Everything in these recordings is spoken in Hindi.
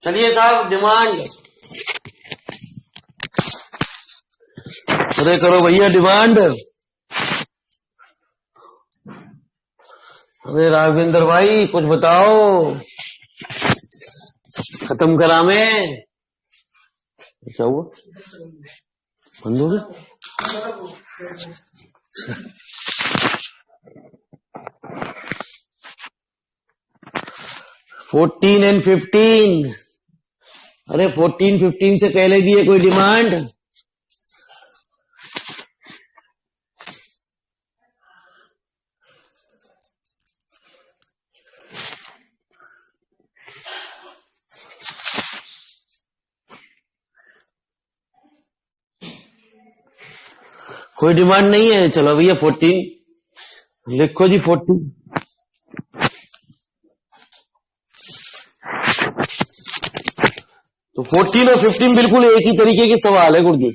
चलिए साहब डिमांड, अरे करो भैया डिमांड। अरे राघवेंद्र भाई कुछ बताओ, खत्म करा में। क्या हुआ, बंद हो गया? 14 and 15। अरे 14-15 से पहले भी है कोई डिमांड? कोई डिमांड नहीं है। चलो भैया 14 लिखो जी। 14 तो 14 और 15 बिल्कुल एक ही तरीके के सवाल है गुरुजी।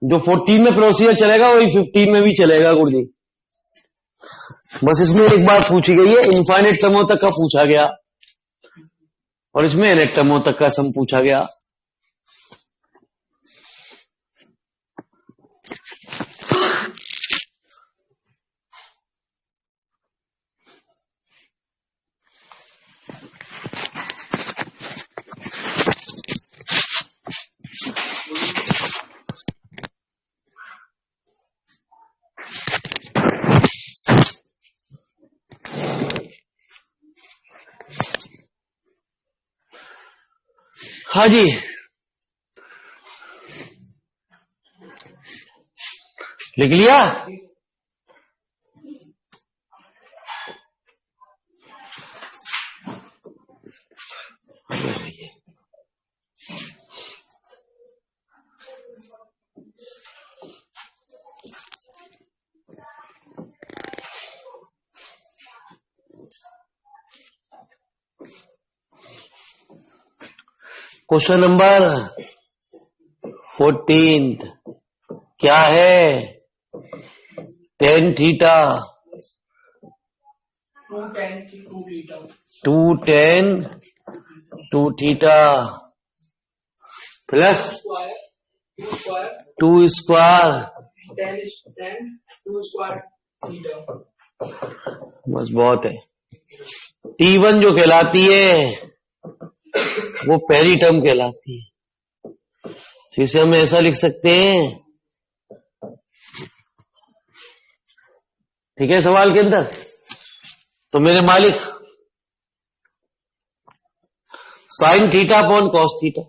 जो 14 में प्रोसीजर चलेगा वही 15 में भी चलेगा गुरुजी। बस इसमें एक बात पूछी गई है, इनफाइनाइट टर्मों तक का पूछा गया और इसमें एनेट टर्मों तक का सम पूछा गया। हाँ जी, लिख लिया। क्वेश्चन नंबर 14 क्या है? tan theta 2 tan 2 theta plus 2 square बस बहुत है। T1 जो कहलाती है वो पहली टर्म कहलाती है, तो इसे हम ऐसा लिख सकते हैं। ठीक है सवाल के अंदर। तो मेरे मालिक sine theta upon cos theta,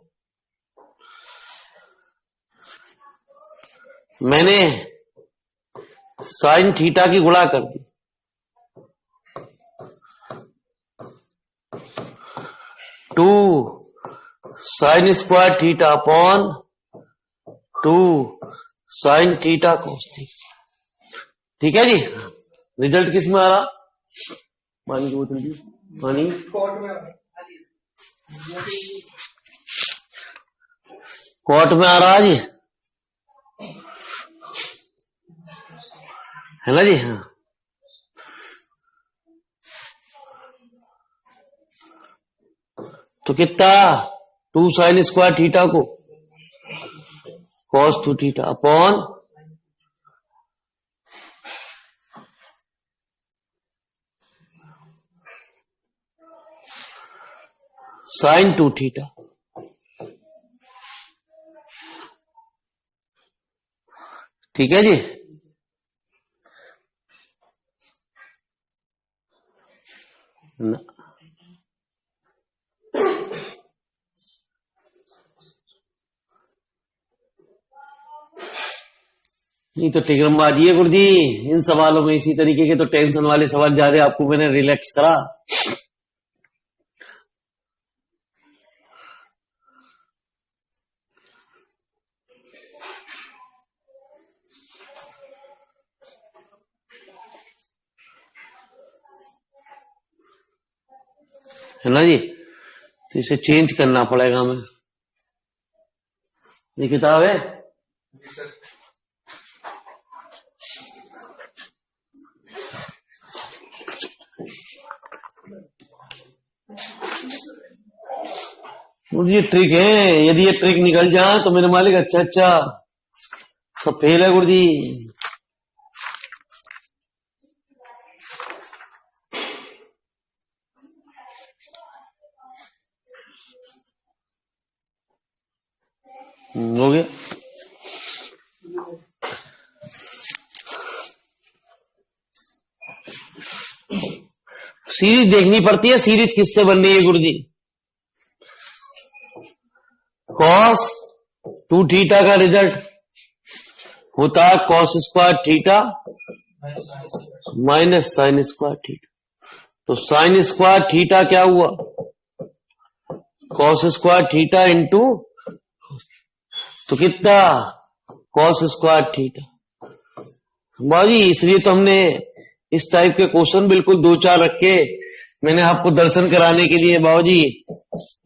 मैंने साइन थीटा की गुणा कर दी, 2 sine square theta upon 2 sine theta cos theta. ठीक है जी। रिजल्ट किस में आ रहा? पानी की बोतल जी, पानी कोर्ट में आ रहा जी, है ना जी। हाँ तो कितना, 2 साइन स्क्वायर थीटा को cos 2 theta upon sine 2 theta. ठीक है जी। ना। नहीं तो टिग्रमबाजी है गुरुजी इन सवालों में। इसी तरीके के तो टेंशन वाले सवाल ज्यादा आपको मैंने रिलैक्स करा। है ना जी। तो इसे चेंज करना पड़ेगा हमें। ये किताब है ये ट्रिक है, यदि ये ट्रिक निकल जाए तो मेरे मालिक अच्छा अच्छा सब फेल है गुरु जी। हो गया। सीरीज देखनी पड़ती है, सीरीज किससे बन रही है गुरु जी? कॉस 2 थीटा का रिजल्ट होता है cos square theta minus sine square theta. तो साइन स्क्वायर थीटा क्या हुआ? कॉस स्क्वायर थीटा इंटू, तो कितना? Cos square theta. बाजी इसलिए तो हमने इस टाइप के क्वेश्चन बिल्कुल 2-4 रख के मैंने आपको दर्शन कराने के लिए, बाबूजी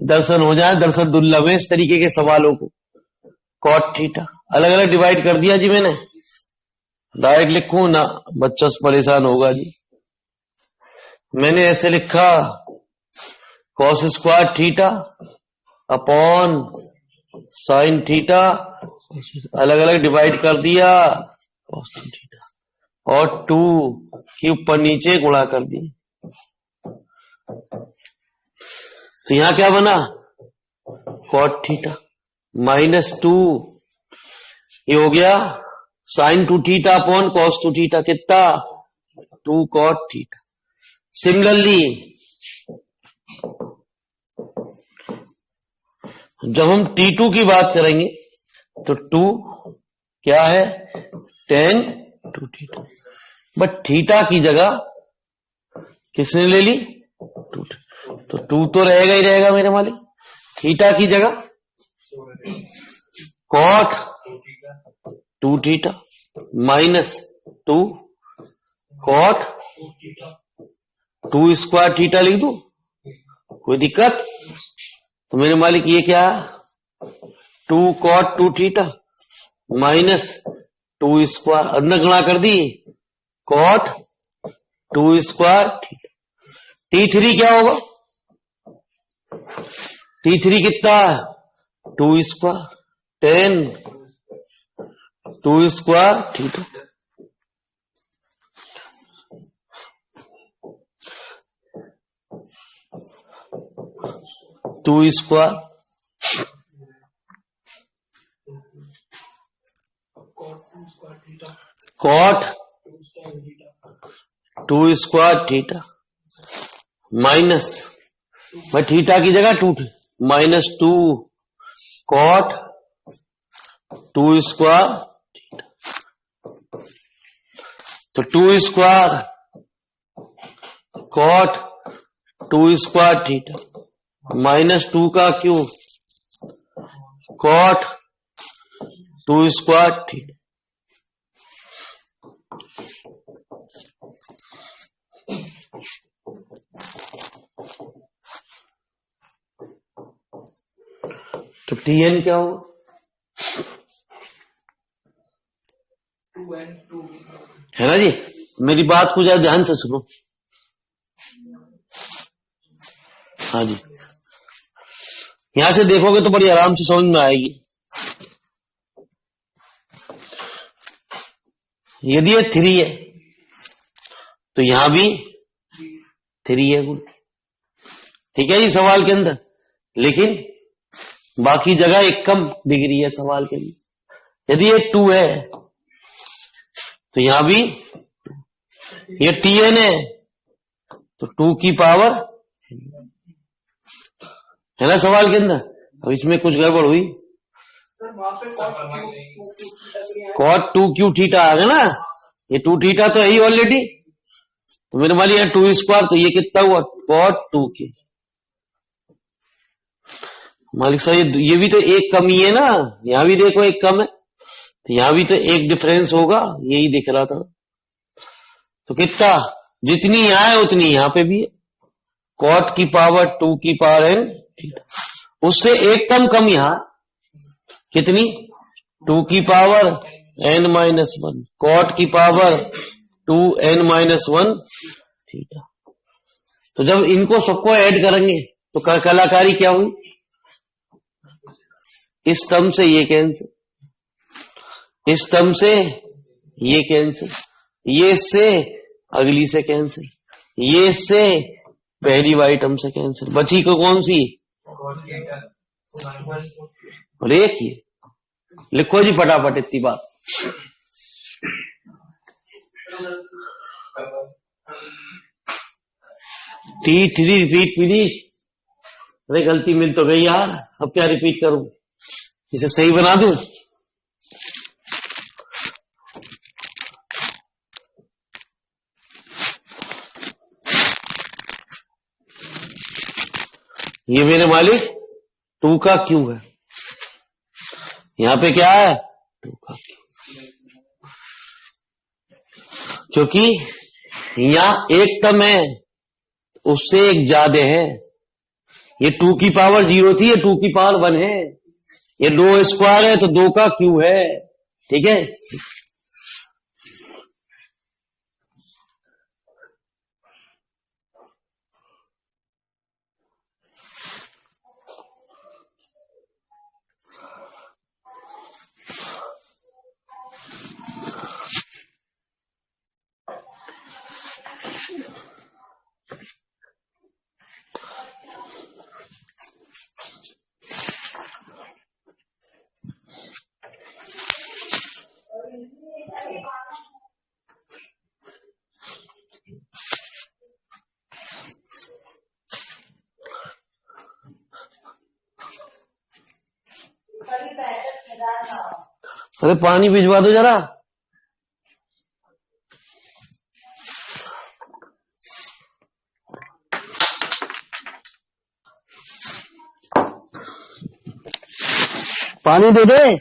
दर्शन हो जाए, दर्शन दुर्लभ है इस तरीके के सवालों को। कॉट थीटा अलग अलग डिवाइड कर दिया जी मैंने, डायरेक्ट लिखूं ना बच्चा परेशान होगा जी। मैंने ऐसे लिखा cos square theta upon sine theta, अलग अलग डिवाइड कर दिया कॉस थीटा और 2 के ऊपर नीचे गुणा कर दिया। तो यहां क्या बना? कॉट थीटा माइनस 2, ये हो गया sine 2 theta upon cos 2 theta, कितना? 2 कॉट थीटा। सिमिलरली जब हम T2 की बात करेंगे तो 2 क्या है? tan 2 थीटा, बट थीटा की जगह किसने ले ली? 2। तो 2 तो रहेगा ही रहेगा मेरे मालिक, थीटा की जगह cot 2 theta minus 2 cot 2 square theta लिख दूं, कोई दिक्कत? तो मेरे मालिक ये क्या? 2 कॉट 2 थीटा माइनस 2 स्क्वायर, अंदर गुणा कर दी कॉट 2 स्क्वायर थीटा। T3 क्या होगा? T3 कितना? 2 square tan 2 square theta. Two square cot 2 square theta minus, भाई थीटा की जगह 2 माइनस 2 कॉट 2 स्क्वायर थीटा। तो 2 square cot 2 square theta minus 2 का क्यूब कॉट 2 स्क्वायर थीटा। तो Tn क्या होगा? 2n2 है ना जी, मेरी बात को जरा ध्यान से सुनो। हाँ जी, यहां से देखोगे तो बड़ी आराम से समझ में आएगी। यदि ये 3 है तो यहां भी 3 है गुण, ठीक है जी सवाल के अंदर, लेकिन बाकी जगह एक कम डिग्री है सवाल के लिए। यदि ये 2 है तो यहां भी ये Tn है तो 2 की पावर है ना सवाल के अंदर। अब इसमें कुछ गड़बड़ हुई, सर वहां पे कॉट 2 क्यू थीटा आ गया ना, ये 2 थीटा तो है ही ऑलरेडी। तो मेरे मान लिया 2 स्क्वायर, तो ये कितना हुआ? कॉट 2 की। मालिक साहब ये भी तो एक कम ही है ना, यहां भी देखो एक कम है, तो यहां भी तो एक डिफरेंस होगा, यही दिख रहा था। तो कितना? जितनी यहां है उतनी यहां पे भी है, कॉट की पावर 2 की पावर n थीटा, उससे एक कम यहां कितनी? 2 की पावर n माइनस 1 कॉट की पावर 2n माइनस 1 थीटा। तो जब इनको सबको ऐड करेंगे तो कलाकारी क्या हुई? इस टर्म से ये कैंसिल, इस टर्म से ये कैंसिल, ये इससे अगली से कैंसिल, ये इससे पहली वाली टर्म से कैंसिल, बची को कौन सी? और एक ही। लिखो जी फटाफट इतनी बात। T3 repeat please. अरे गलती मिल तो गई यार, अब क्या रिपीट करूं, इसे सही बना दूं। ये मेरे मालिक 2 का क्यू है, यहां पे क्या है 2 का क्यू, क्योंकि यहां एक टर्म है उससे एक ज्यादा है। ये 2 की पावर 0 थी, ये 2 की पावर 1 है, ये 2 स्क्वायर है तो 2 का क्यू है। ठीक है, अरे पानी भिजवा दो जरा। पानी दे दे।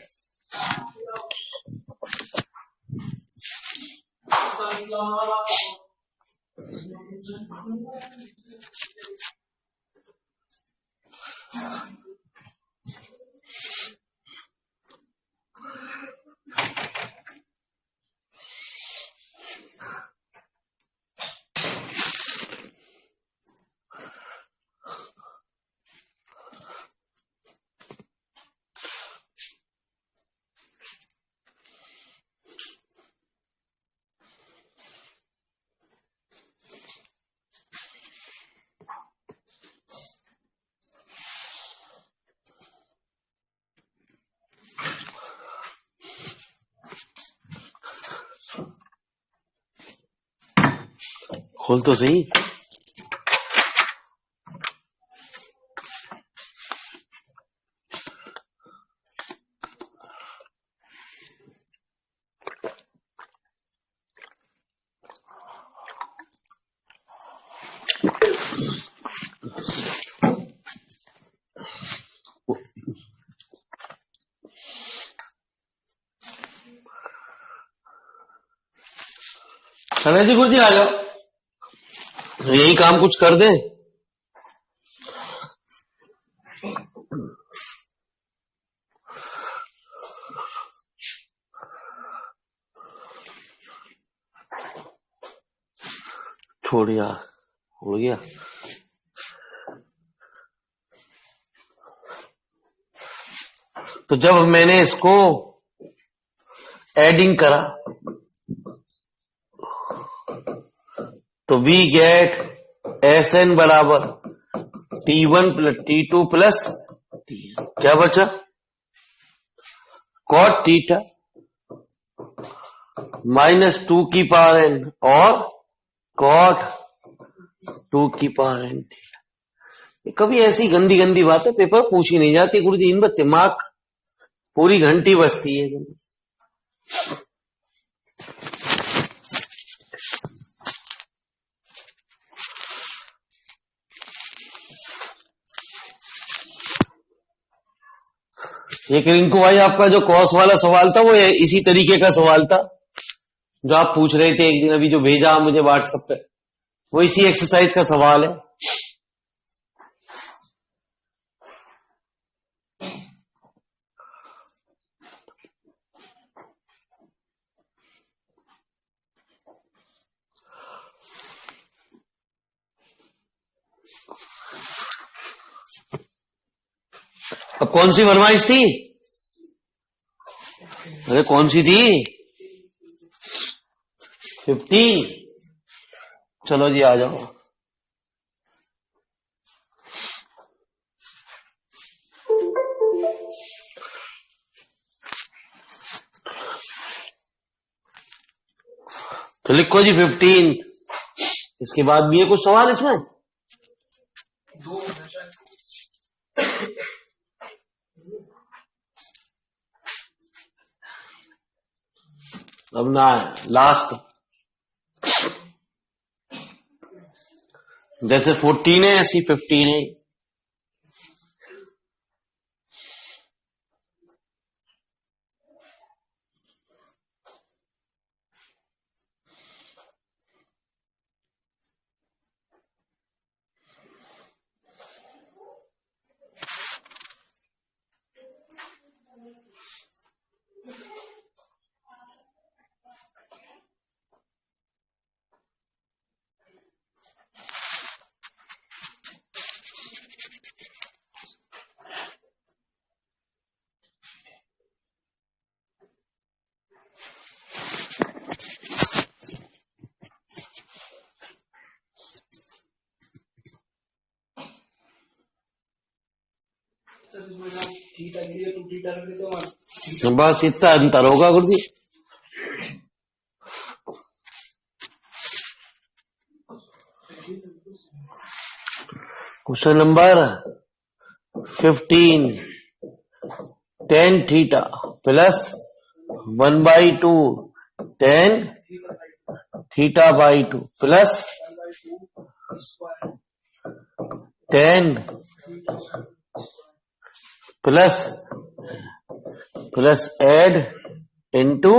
खोल तो सही। जी गुरुजी आ जाओ, यही काम कुछ कर दे। छोड़ यार, हो गया। तो जब मैंने इसको एडिंग करा तो वी गेट Sn बराबर T1 plus T2 plus Tn। क्या बचा? कॉट थीटा माइनस 2 की पावर n और कॉट 2 की पावर n थीटा। कभी ऐसी गंदी गंदी बातें पेपर पूछी नहीं जाती गुरुजी, इन पर दिमाग पूरी घंटी बजती है। एक रिंकू भाई, आपका जो कॉस वाला सवाल था वो इसी तरीके का सवाल था जो आप पूछ रहे थे एक दिन, अभी जो भेजा मुझे व्हाट्सएप पे, वो इसी एक्सरसाइज का सवाल है। अब कौन सी फरमाइश थी? अरे कौन सी थी 50। चलो जी आ जाओ। तो लिखो जी 15। इसके बाद भी है कुछ सवाल इसमें? दो अब ना है लास्ट। जैसे 14 है ऐसी 15 है। सर इसमें ना थीटा के लिए 2 थीटा रख देते हो। बस इतना अंतर होगा गुरु जी। Question number 15 tan theta plus 1/2 tan theta by 2 plus 10 plus add into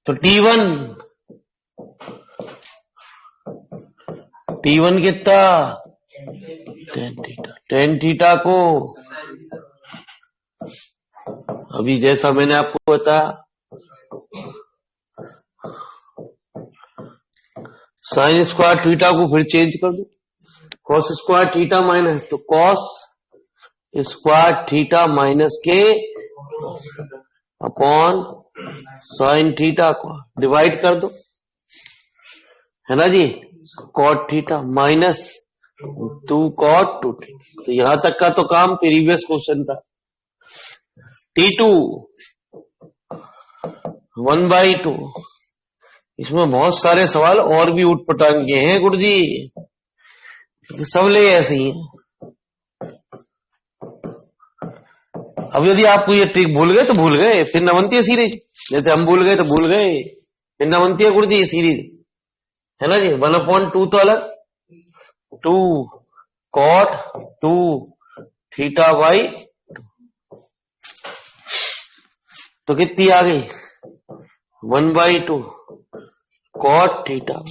तो T1 कितना tan थीटा को अभी जैसा मैंने आपको बताया साइन स्क्वायर थीटा को फिर चेंज कर दो कॉस स्क्वायर थीटा माइनस तो कॉस स्क्वायर थीटा माइनस के अपॉन साइन थीटा को डिवाइड कर दो है ना जी। Cot theta minus 2 cot 2 theta. तो यहां तक का तो काम प्रीवियस क्वेश्चन था। T2 1/2 इसमें बहुत सारे सवाल और भी उठपटांग के हैं गुरु जी। सब ले ऐसे ही हैं। अब यदि आप कोई ट्रिक भूल गए तो भूल गए फिर न बनती है सीरीज। जैसे हम भूल गए तो भूल गए फिर न बनती है गुरु जी सीरीज है ना जी। 1/2 तो अलग 2 कॉट 2 थीटा बाई तो कितनी आ गई 1/2 कॉट थीटा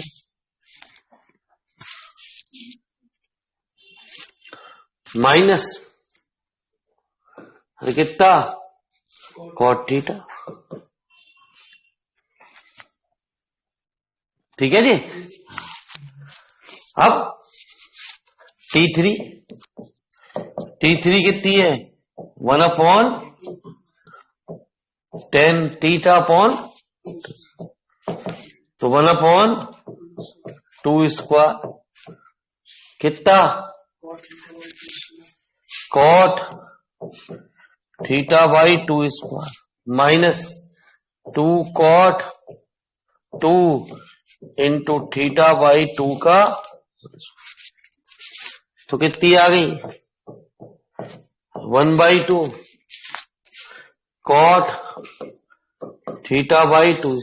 माइनस अरे कितना कॉट थीटा। ठीक है जी। अब T3 कितनी है 1/10 थीटा अपॉन तो 1/2 स्क्वायर कितना cot theta by 2 square minus 2 cot 2 into theta by 2 का तो कितनी आ गई 1/2 cot theta by 2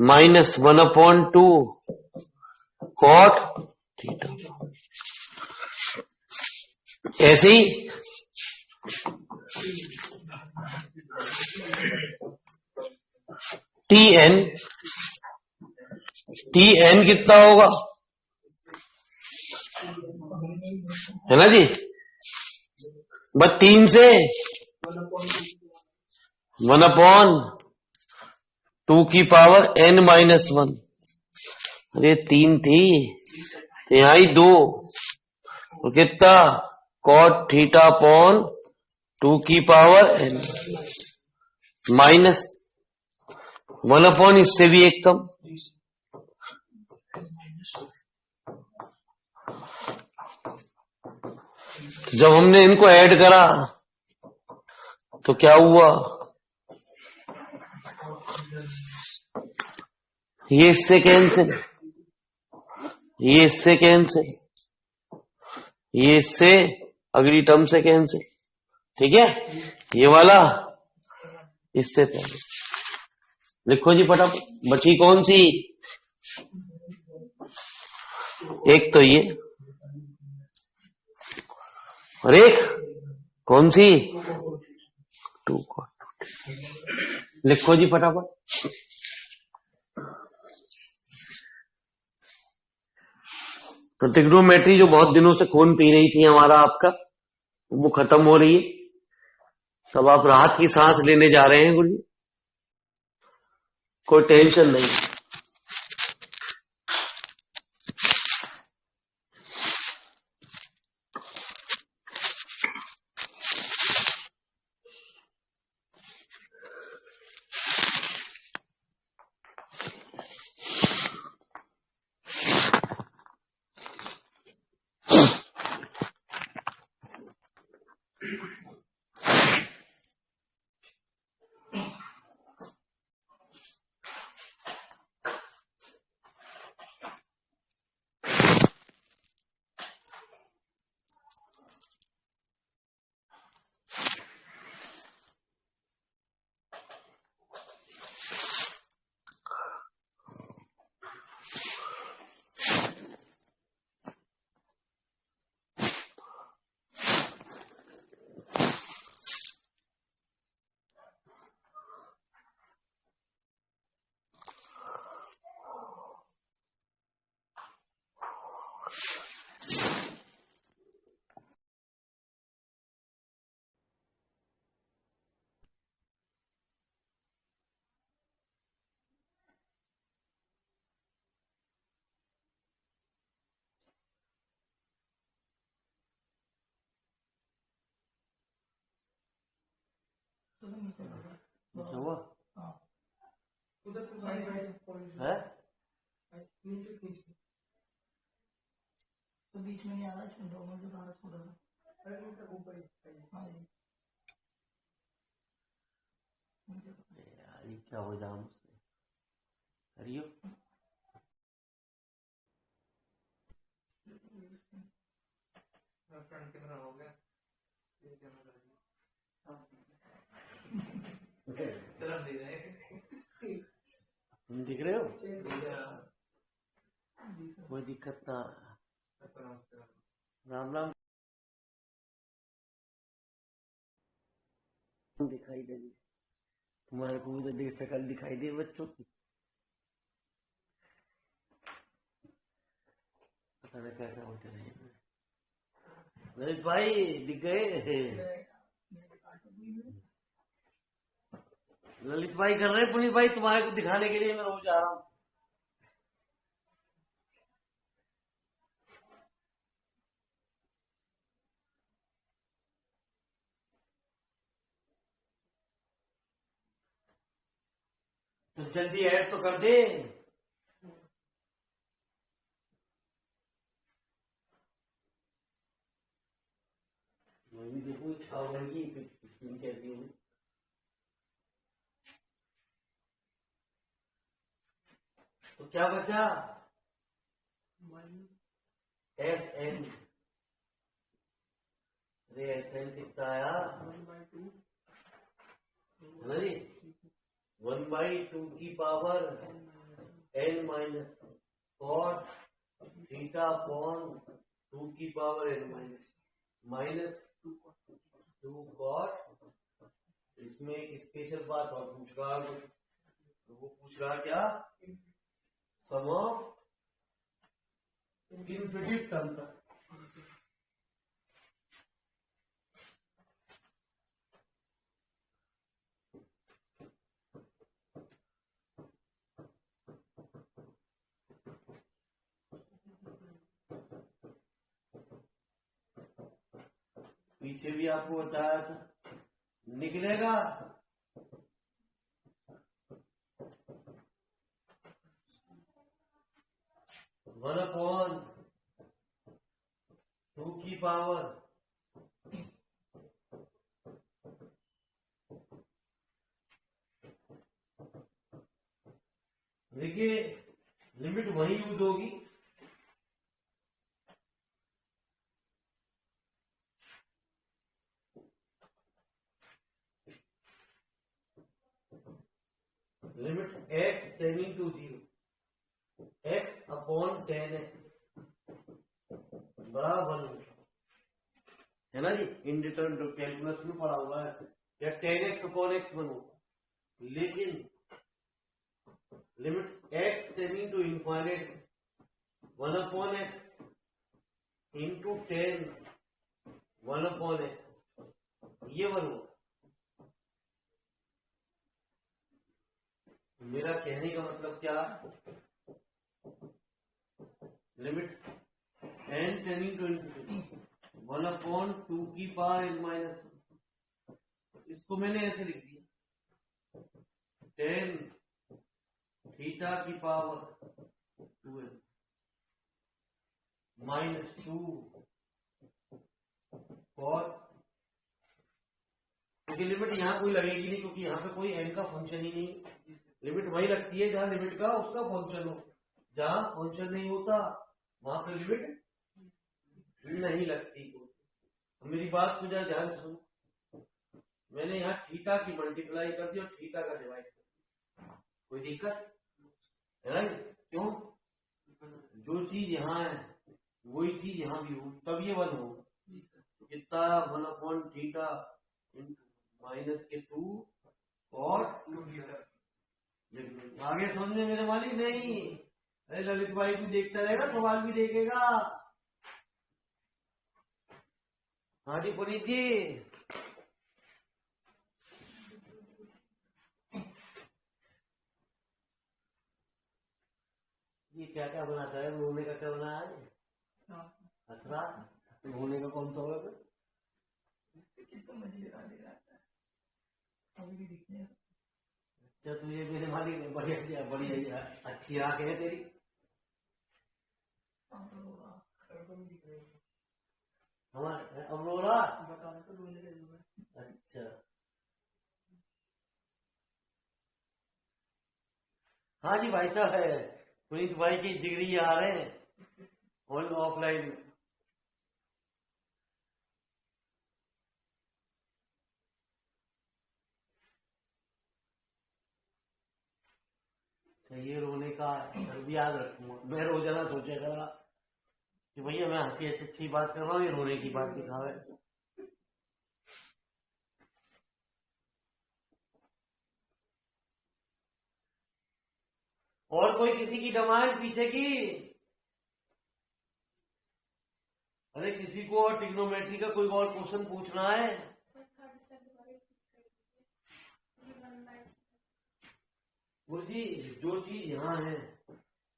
minus 1/2 cot theta. ऐसे ही TN कितना होगा है ना जी। बस 3 से 1/2 की पावर n-1 अरे 3 थी तो यहां ही 2 तो कितना कॉट थीटा अपॉन 2 की पावर n माइनस 1 अपॉन इससे भी एक कम। जब हमने इनको ऐड करा तो क्या हुआ, ये इससे कैंसिल, ये इससे कैंसिल, ये इससे अगली टर्म से कैंसिल। ठीक है, ये वाला इससे पहले लिखो जी फटाफट। बची कौन सी, एक तो ये और एक कौन सी, 2 cot। लिखो जी फटाफट। तो ट्रिग्नोमेट्री जो बहुत दिनों से खून पी रही थी हमारा आपका, वो खत्म हो रही है। तब आप राहत की सांस लेने जा रहे हैं गुरु, कोई टेंशन नहीं। क्या हुआ उधर से साइड है, नीचे खींच तो बीच में नहीं आ रहा, इसमें दो में जो सारा छोड़ा था अरे नहीं सब ऊपर ही। हाँ जी यार ये क्या हो जाए मुझसे, करियो। फ्रंट कैमरा हो गया, ये कैमरा तरफ दे रहे तुम दिख रहे हो, कोई दिक्कत ना। राम राम दिखाई देंगे तुम्हारे को, तो देख शकल दिखाई दे बच्चों की, पता नहीं क्या क्या होते रहे। ललित भाई दिख गए, ललित भाई कर रहे हैं, पुनीत भाई तुम्हारे को दिखाने के लिए मैं रोज आ रहा हूँ। तो जल्दी ऐड तो कर दे। मैं भी देखूँ इच्छा होगी स्क्रीन कैसी होगी। तो क्या बचा, एस एन, अरे एस एन कितना आया, है ना जी, 1/2 की power n minus cot theta upon 2 की पावर n माइनस 2 कॉट। इसमें एक स्पेशल बात और पूछ रहा, वो पूछ रहा क्या, सम ऑफ इन्फिनिट टर्म का। पीछे भी आपको बताया था निकलेगा 1/2 की पावर देखिए लिमिट वही यूज होगी, limit x tending to 0, x upon 10x बराबर है ना जी, इंडिटरमिनेट कैलकुलस में पढ़ा हुआ है या 10x अपॉन x बनूंगा, लेकिन limit x tending to infinite 1 upon x into 10 1 upon x ये बनूंगा। मेरा कहने का मतलब क्या, limit n tending to 1 upon 2 की पावर n माइनस, इसको मैंने ऐसे लिख दिया 10 थीटा की पावर 2n माइनस 2 और क्योंकि लिमिट यहां कोई लगेगी नहीं, क्योंकि यहां पे कोई n का फंक्शन ही नहीं, लिमिट वही लगती है जहां लिमिट का उसका फंक्शन हो, जहां फंक्शन नहीं होता वहां पे लिमिट नहीं लगती। मेरी बात को जरा ध्यान से सुनो, मैंने यहाँ थीटा की मल्टीप्लाई कर दी और थीटा का डिवाइड कर दिया, कोई दिक्कत है ना? क्यों? जो चीज यहाँ है वही चीज यहाँ भी हो, तब ये 1 हो, तो कितना 1 अपॉन थीटा माइनस के 2 और 2 थीटा। आगे समझ में मेरे मालिक नहीं? अरे ललित भाई भी देखता रहेगा, सवाल भी देखेगा। हाँ जी पुनीत जी, ये क्या क्या बनाता है? रोने का क्या बनाया है? हसरा रोने का कौन सा होगा? कितना मजेदार दिखाता है, अभी भी दिखने से। अच्छा तुझे मेरे मालिक ने बढ़िया बढ़िया अच्छी आंख है तेरी। सर को नहीं दिख रही है। हमारे अब रो रहा बताने तो रोने लगी है। अच्छा हाँ जी भाई साहब है, पुनीत भाई की जिगरी आ रहे हैं ऑन ऑफलाइन में। ये रोने का भी याद रखूंगा मैं, रोजाना सोचा करा कि भैया मैं हंसी अच्छी बात कर रहा हूँ, ये रोने की बात दिखावे। और कोई किसी की डिमांड पीछे की? अरे किसी को और ट्रिग्नोमेट्री का कोई और क्वेश्चन पूछना है? गुरुजी जो चीज यहाँ है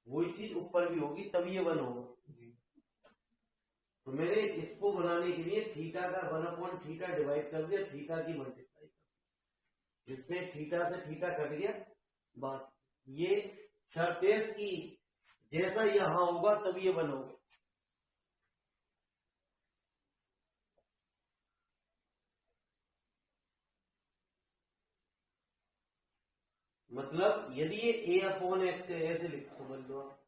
वही चीज ऊपर भी होगी तभी ये 1 होगा। तो मैंने इसको बनाने के लिए थीटा का 1 अपॉन थीटा डिवाइड कर दिया, थीटा की मल्टीप्लाई कर, जिससे थीटा से थीटा कट गया। बात ये शर्त है की जैसा यहां होगा तभी ये 1 होगा। मतलब यदि ये a अपॉन एक्स है ऐसे लिख समझ लो आप,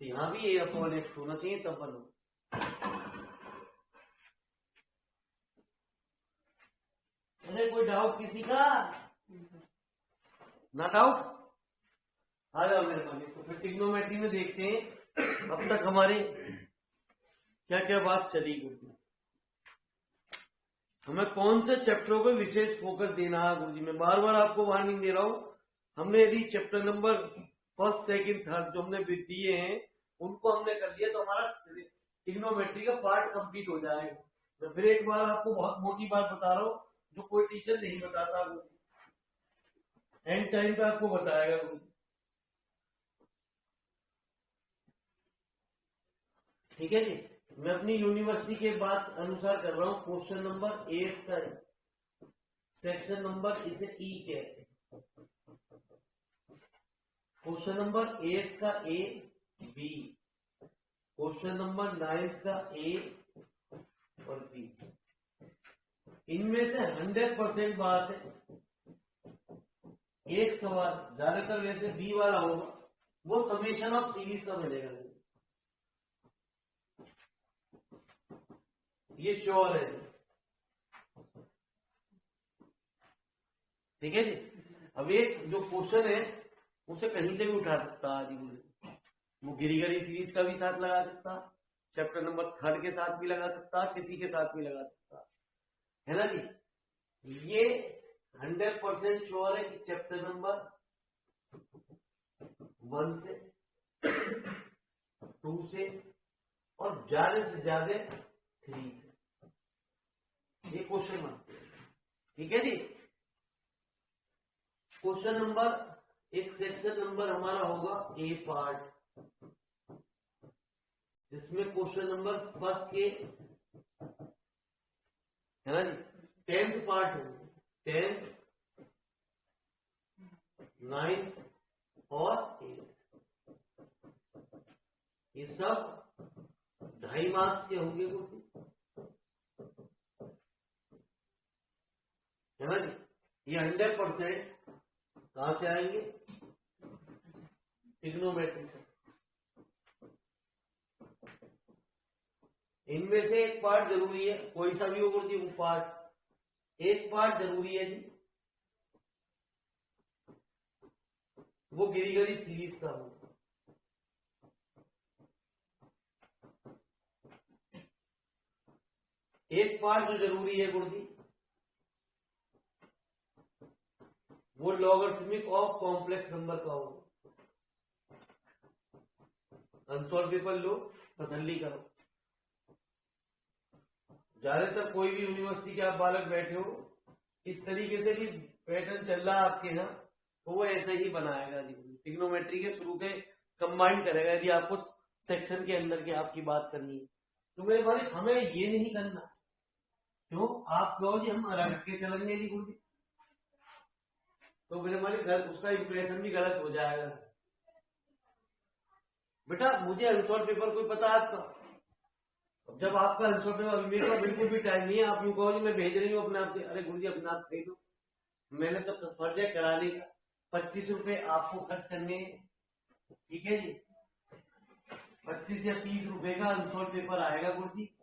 तो यहां भी a अपॉन एक्स होना चाहिए तब 1 होगा। अरे कोई डाउट किसी का? ना डाउट आ जाओ मेरे पास। तो फिर ट्रिग्नोमेट्री में देखते हैं अब तक हमारी क्या क्या बात चली गुरुजी, हमें कौन से चैप्टरों पे विशेष फोकस देना है। गुरुजी मैं बार बार आपको वार्निंग दे रहा हूं, हमने यदि चैप्टर नंबर 1, 2, 3 जो हमने दिए हैं उनको हमने कर लिया तो हमारा ट्रिग्नोमेट्री का पार्ट कंप्लीट हो जाएगा। मैं फिर एक बार आपको बहुत मोटी बात बता रहा हूं जो कोई टीचर नहीं बताता, एंड टाइम पे आपको बताएगा। ठीक है जी, मैं अपनी यूनिवर्सिटी के बात अनुसार कर रहा हूं। क्वेश्चन नंबर 8 का सेक्शन नंबर इसे ई कहते हैं। क्वेश्चन नंबर 8 का ए बी, क्वेश्चन नंबर 9 का ए और बी। इनमें से 100% बात है, एक सवाल ज्यादातर वैसे बी वाला होगा, वो समेशन ऑफ सीरीज का मिलेगा, ये श्योर है। ठीक है जी। अब एक जो क्वेश्चन है उसे कहीं से भी उठा सकता है आदि, वो गिरिगरी सीरीज का भी साथ लगा सकता, चैप्टर नंबर 3 के साथ भी लगा सकता, किसी के साथ भी लगा सकता है ना जी। ये 100% श्योर है कि चैप्टर नंबर 1 से 2 से और ज्यादा से ज्यादा 3 से ये क्वेश्चन बनते हैं। ठीक है जी। क्वेश्चन नंबर एक सेक्शन नंबर हमारा होगा ए पार्ट, जिसमें क्वेश्चन नंबर फर्स्ट के है ना जी 10th पार्ट हो, 10th 9th और 8th, ये सब 2.5 मार्क्स के होंगे है ना जी। ये 100% कहां से आएंगे, ट्रिग्नोमेट्री से। इनमें से एक पार्ट जरूरी है, कोई सा भी होगा जी वो पार्ट, एक पार्ट जरूरी है जी, वो गिरिगरी सीरीज का होगा। एक पार्ट जो जरूरी है गुरुजी वो लॉगरिथमिक ऑफ कॉम्प्लेक्स नंबर का होगा। अनसॉल्व पेपर लो, तसल्ली करो। ज्यादातर कोई भी यूनिवर्सिटी के आप बालक बैठे हो, इस तरीके से भी पैटर्न चल रहा है आपके यहाँ, तो वो ऐसे ही बनाएगा जी। ट्रिग्नोमेट्री के शुरू के कंबाइन करेगा। यदि आपको सेक्शन के अंदर की आपकी बात करनी है तो मेरे भाई हमें ये नहीं करना। क्यों? आप कहो जी हम रख के चलेंगे जी गुरु जी, तो मेरे भाई उसका इंप्रेशन भी गलत हो जाएगा। बेटा मुझे आंसर पेपर कोई पता आपका, जब आपका आंसर पेपर मेरे को बिल्कुल भी टाइम नहीं है, आप यूं कहो जी मैं भेज रही हूँ अपने आप, अरे गुरु जी अपने आप भेज दो, मैंने तो फर्ज है कराने का, 25 रुपए आपको खर्च करने, ठीक है जी। 25 या 30 रुपए का आंसर पेपर आएगा गुरु जी,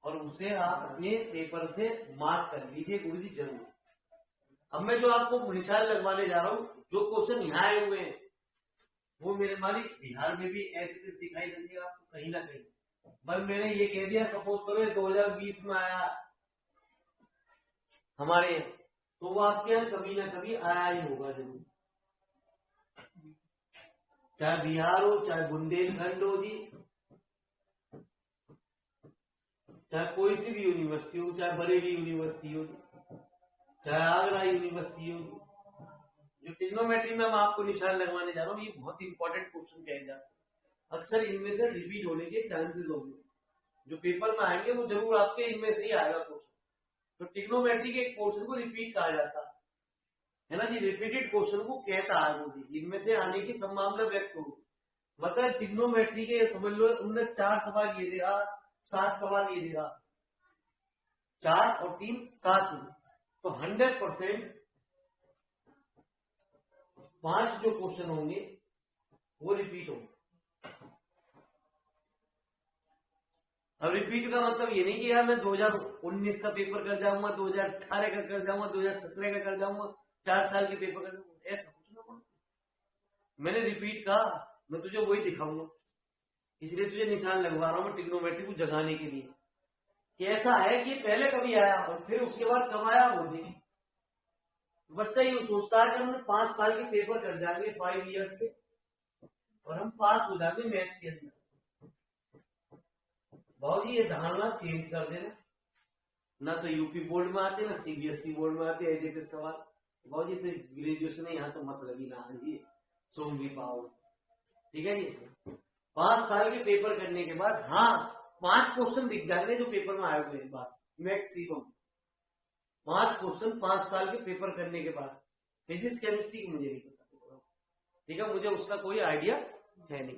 और उसे आप अपने पेपर से मार्क कर लीजिए गुरु जी जरूर। अब मैं जो आपको निशान लगवाने जा रहा हूँ, जो क्वेश्चन यहाँ आए हुए हैं वो मेरे मालिक बिहार में भी ऐसे दिखाई देंगे आपको कहीं ना कहीं। बस मैंने ये कह दिया, सपोज करो 2020 में आया हमारे यहाँ, तो वो आपके यहाँ कभी ना कभी आया ही होगा जरूर, चाहे बिहार हो, चाहे बुंदेलखंड हो जी, चाहे कोई सी भी यूनिवर्सिटी हो, चाहे बरेली यूनिवर्सिटी हो, चाहे आगरा यूनिवर्सिटी हो। जो ट्रिग्नोमेट्री में मैं आपको निशान लगवाने जा रहा हूँ, ये बहुत इंपॉर्टेंट क्वेश्चन कहे जाते हैं, अक्सर इनमें से रिपीट होने के चांसेस होंगे, जो पेपर में आएंगे वो जरूर आपके इनमें से ही आएगा क्वेश्चन। तो ट्रिग्नोमेट्री के एक क्वेश्चन को रिपीट कहा जाता है ना जी, रिपीटेड क्वेश्चन को कहता है, इनमें से आने की संभावना व्यक्त होगी। मतलब ट्रिग्नोमेट्री के समझ लो उनने 4 सवाल ये दे रहा, 7 सवाल ये दे रहा, 4 और 3 7, तो 100% 5 जो क्वेश्चन होंगे वो रिपीट होंगे। अब रिपीट का मतलब ये नहीं कि यार मैं 2019 का पेपर कर जाऊंगा, 2018 का कर जाऊंगा, 2017 का कर जाऊंगा, 4 साल के पेपर कर जाऊंगा, ऐसा कुछ ना। मैंने रिपीट कहा, मैं तुझे वही दिखाऊंगा, इसलिए तुझे निशान लगवा रहा हूं मैं ट्रिग्नोमेट्री को जगाने के लिए कि ऐसा है कि पहले कभी आया और फिर उसके बाद कब आया वो देख। बच्चा ये सोचता है कि हम 5 साल के पेपर कर जाएंगे 5 ईयर्स से और हम पास हो जाएंगे मैथ के अंदर। बहुत ही ये धारणा चेंज कर देना, ना तो यूपी बोर्ड में आते ना सीबीएसई बोर्ड में आते एजुकेशन सवाल। बहुत ही ग्रेजुएशन है यहाँ तो मतलब ही ना आइए सोंगी पाओ, ठीक है जी। 5 साल के पेपर करने के बाद हाँ 5 क्वेश्चन दिख जाएंगे जो पेपर में आए हुए हैं, बस मैक्सिमम 5 क्वेश्चन 5 साल के पेपर करने के बाद। फिजिक्स केमिस्ट्री की मुझे नहीं पता, ठीक है, मुझे उसका कोई आइडिया है नहीं।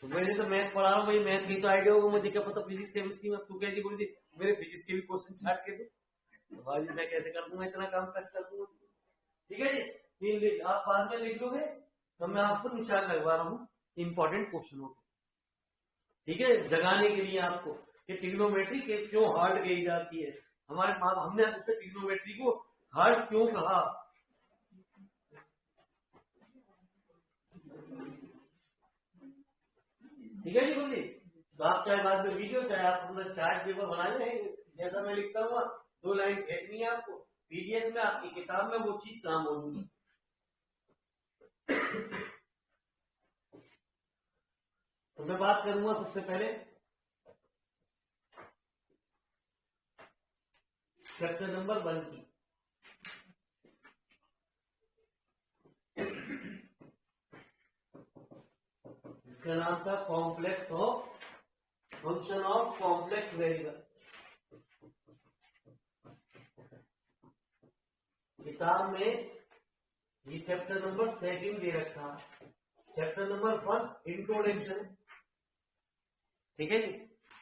तो मैंने तो मैथ पढ़ा रहा हूँ भाई, मैथ की तो आइडिया होगा, मुझे क्या पता फिजिक्स केमिस्ट्री में। तू कहेगी गुरु जी मेरे फिजिक्स के भी क्वेश्चन छाट के दो, तो भाई मैं कैसे कर दूंगा, इतना काम कैसे कर दूंगा। ठीक है जी, आप बाद में लिख लोगे तो मैं आपको निशान लगवा रहा हूँ इंपॉर्टेंट क्वेश्चनों के, ठीक है, जगाने के लिए आपको कि ट्रिग्नोमेट्री क्यों हार्ड कही जाती है। हमने उससे ट्रिग्नोमेट्री को हार्ड क्यों कहा। ठीक है जी गुरु जी, तो आप चाहे बाद में वीडियो, चाहे आप अपना चार्ट पेपर बनाए, जैसा मैं लिखता हूँ 2 लाइन खींचनी है आपको, पीडीएफ में आपकी किताब में वो चीज काम होगी। तो मैं बात करूंगा सबसे पहले चैप्टर नंबर 1 की। इसका नाम था complex of function of complex variable. किताब में ये चैप्टर नंबर 2 दे रखा, चैप्टर नंबर 1 इंट्रोडक्शन, ठीक है जी।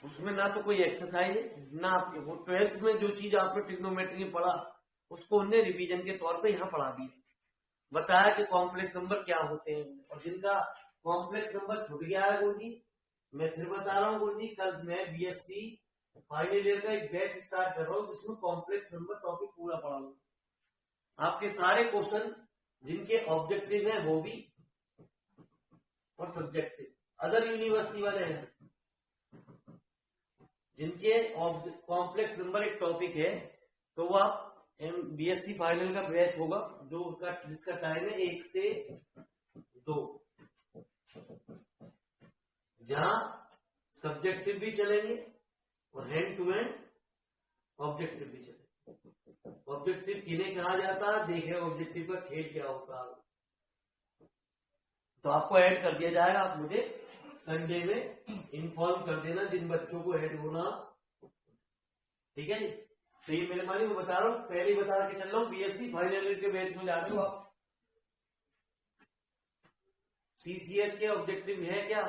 उसमें ना तो कोई एक्सरसाइज है ना, वो 12th में जो चीज आपने ट्रिग्नोमेट्री में पढ़ा उसको उन्हें रिवीजन के तौर पे यहाँ पढ़ा दिया, बताया कि कॉम्प्लेक्स नंबर क्या होते हैं। और जिनका कॉम्प्लेक्स नंबर छूट गया है गुरु जी, मैं फिर बता रहा हूँ गुरु जी, कल मैं बीएससी फाइनल ईयर का एक बैच स्टार्ट कर रहा हूँ जिसमें कॉम्प्लेक्स नंबर टॉपिक पूरा पढ़ाऊंगा। आपके सारे क्वेश्चन जिनके ऑब्जेक्टिव है वो भी और सब्जेक्टिव, अदर यूनिवर्सिटी वाले हैं जिनके कॉम्प्लेक्स नंबर एक टॉपिक है, तो वो आप बीएससी फाइनल का बैच होगा जो जिसका टाइम है 1 से 2, जहां सब्जेक्टिव भी चलेंगे और हैंड टू हैंड ऑब्जेक्टिव भी चलेंगे। ऑब्जेक्टिव किन्हें कहा जाता है, देखे ऑब्जेक्टिव का खेल क्या होता है, तो आपको ऐड कर दिया जाएगा। आप मुझे संडे में इन्फॉर्म कर देना जिन बच्चों को ऐड होना, ठीक है जी। तो ये मेरे मानी मैं बता रहा हूँ, पहले ही बता के चल रहा हूँ, बीएससी फाइनल ईयर के बैच में जा रहे हो आप। सीसीएस के ऑब्जेक्टिव है क्या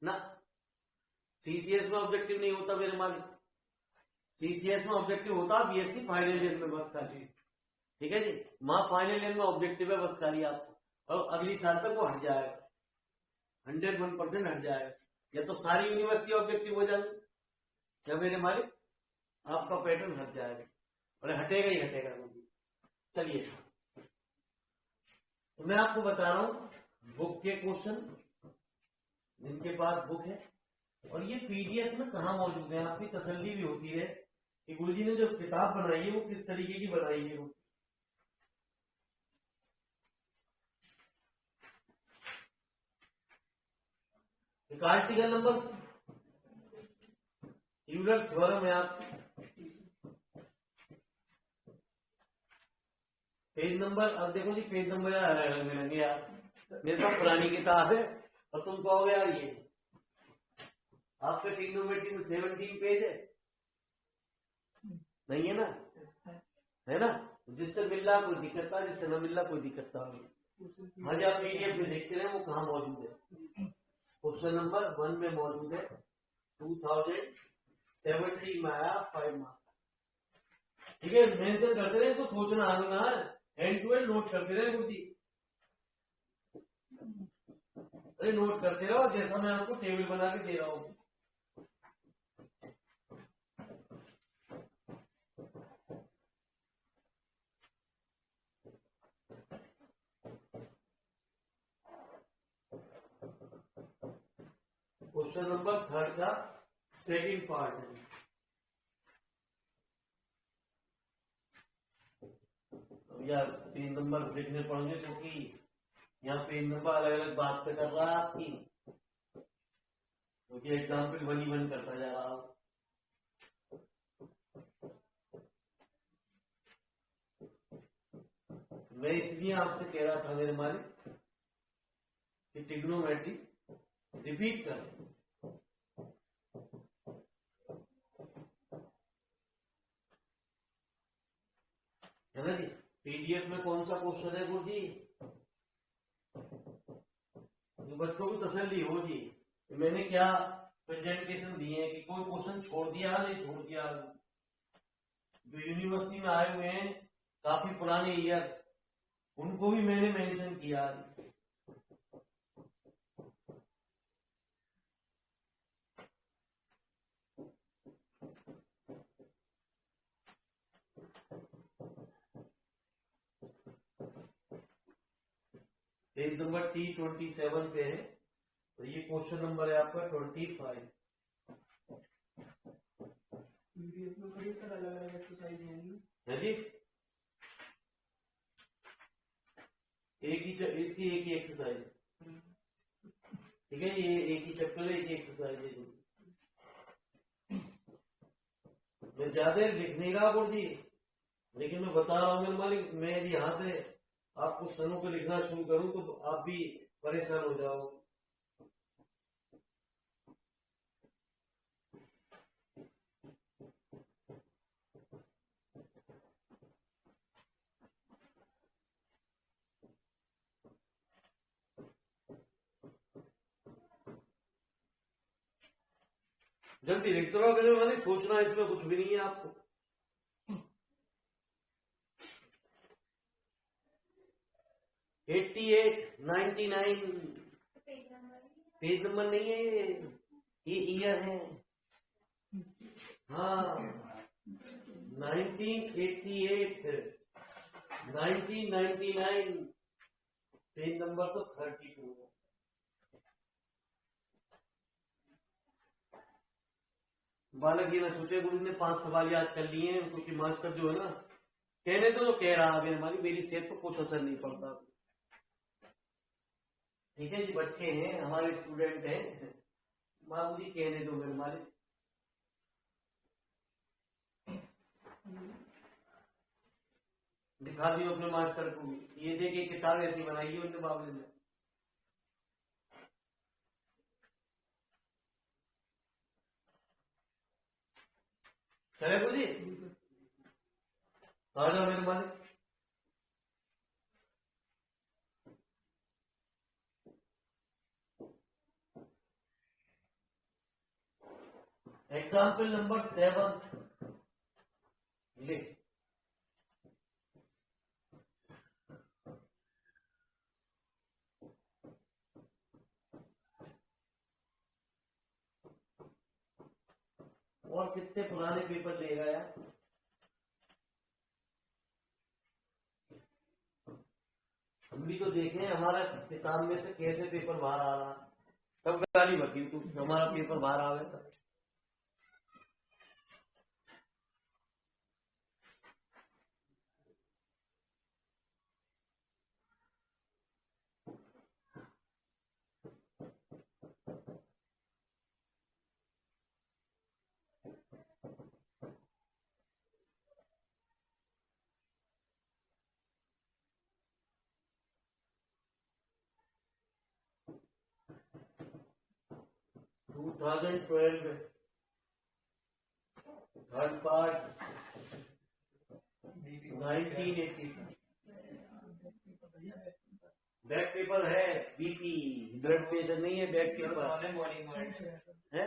ना, सीसीएस में ऑब्जेक्टिव नहीं होता मेरे मालिक, सीसीएस में ऑब्जेक्टिव होता बीएससी फाइनल ईयर में बस खाली, ठीक है जी। वहां फाइनल ईयर में ऑब्जेक्टिव है बस खाली आपको, और अगली साल तक वो हट जाएगा, 101% हट जाएगा। या तो सारी यूनिवर्सिटी ऑब्जेक्टिव हो जाएगी या मेरे मालिक आपका पैटर्न हट जाएगा, और हटेगा ही हटेगा। चलिए, तो मैं आपको बता रहा हूं बुक के क्वेश्चन, जिनके पास बुक है, और ये पीडीएफ में कहा मौजूद है, आपकी तसल्ली भी होती है कि गुरुजी ने जो किताब बनाई है वो किस तरीके की बनाई है। वो आर्टिकल नंबर यूलर थ्योरम है, आप पेज नंबर, अब देखो जी पेज नंबर अलग अलग मिलेंगे यार, मेरे पास पुरानी किताब है और तुम कहोगे यार ये आपके ट्रिग्नोमेट्री में 17 पेज है, नहीं है ना, है ना, जिससे मिल रहा कोई दिक्कत था, जिससे न मिल रहा कोई दिक्कत था। हाँ जी, आप पीडीएफ में देखते रहे वो कहाँ मौजूद है। क्वेश्चन नंबर 1 में मौजूद है, 2017 में आया 5 मार्क्स, ठीक है। मेंशन करते रहे, तो सोचना आना है, हैंड टू हैंड नोट करते रहे गुरुजी, अरे नोट करते रहो जैसा मैं आपको टेबल बना के दे रहा हूं। क्वेश्चन नंबर 3 का सेकंड पार्ट है, यार 3 नंबर लिखने पड़ेंगे क्योंकि यहाँ पेज नंबर अलग अलग बात पे कर रहा है आपकी, क्योंकि एग्जाम्पल 1 करता जा रहा हूं। मैं इसलिए आपसे कह रहा था मेरे मालिक कि ट्रिग्नोमेट्री रिपीट कर, पीडीएफ में कौन सा क्वेश्चन है गुरु जी? बच्चों की तसल्ली हो जी, मैंने क्या प्रेजेंटेशन दिए हैं कि कोई क्वेश्चन छोड़ दिया नहीं छोड़ दिया। जो यूनिवर्सिटी में आए हुए हैं काफी पुराने ईयर, उनको भी मैंने मेंशन किया। पेज नंबर T27 पे है, तो ये क्वेश्चन नंबर है आपका 25 पीडीएफ में बड़ी सर अलग अलग एक्सरसाइज होंगी। है जी। इसकी एक ही एक्सरसाइज है, ठीक है, ये एक ही चैप्टर है, एक ही एक्सरसाइज है। मैं ज्यादा लिखने का गुरु जी, लेकिन मैं बता रहा हूँ मेरे मालिक, मैं यदि यहाँ से आपको सनों को लिखना शुरू करूं तो आप भी परेशान हो जाओ। जल्दी लिखते रहो मेरे मालिक, सोचना इसमें कुछ भी नहीं है आपको। एट्टी 99 पेज नंबर नहीं है ये ईयर है। हाँ 1988 1999 पेज नंबर तो 32 है। बालक ये ना सोचे गुरु ने 5 सवाल याद कर लिए हैं, क्योंकि मास्टर जो है ना कहने तो कह रहा है हमारी, मेरी सेहत पर कुछ असर नहीं पड़ता। ठीक है जी, बच्चे हैं हमारे, स्टूडेंट हैं, बाबू जी कहने दो मेरे मालिक। दिखा दियो अपने मास्टर को भी, ये देखिए किताब ऐसी बनाई है उनके बाबू ने। चले गुरु जी, आ जाओ मेरे मालिक। एग्जाम्पल नंबर 7 लिख। और कितने पुराने पेपर लेगा यार, हम भी तो देखें हमारा किताब में से कैसे पेपर बाहर आ रहा। तब गाली बकी तू, हमारा पेपर बाहर आ गया। To 2012 third part 1980 back paper है। बीपी ब्लड प्रेशर नहीं है, बैक पेपर है।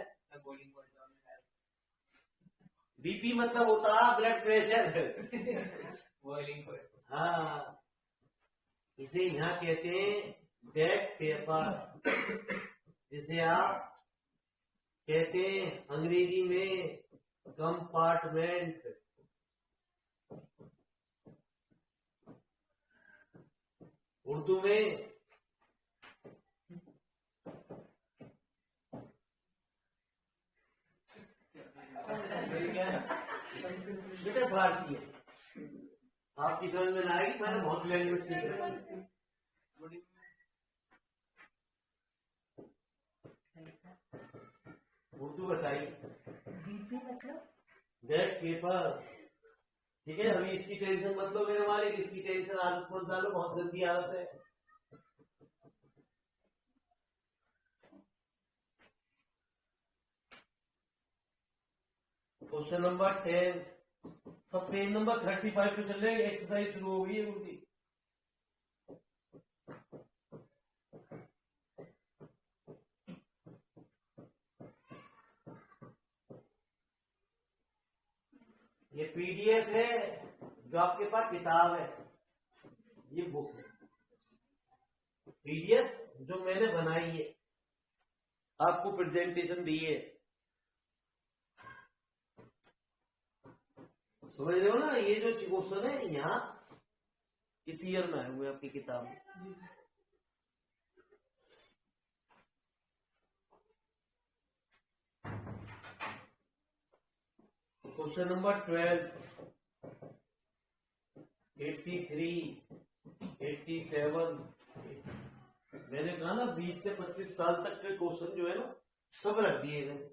बीपी मतलब होता है ब्लड प्रेशर। हाँ, इसे यहाँ कहते हैं बैक पेपर, जिसे आप कहते हैं अंग्रेजी में कंपार्टमेंट, उर्दू में बेटा फारसी है, आपकी समझ में ना आएगी, मैंने बहुत लैंग्वेज सीख रहा हूँ। उर्दू बताइए। बैक पेपर, ठीक है। अभी इसकी टेंशन मत लो मेरे मालिक, इसकी टेंशन आदत मत डालो, बहुत गंदी आदत है। क्वेश्चन नंबर 10 सब पेज नंबर 35 पे चल रहे हैं, एक्सरसाइज शुरू हो गई है उनकी। ये पीडीएफ है जो आपके पास किताब है, ये बुक है पीडीएफ जो मैंने बनाई है, आपको प्रेजेंटेशन दी है, समझ रहे हो ना। ये जो क्वेश्चन है यहाँ इस ईयर में आए हुए आपकी किताब में। Question number 12, 83, 87। मैंने कहा ना 20 से 25 साल तक के क्वेश्चन जो है ना सब रख दिए मैंने।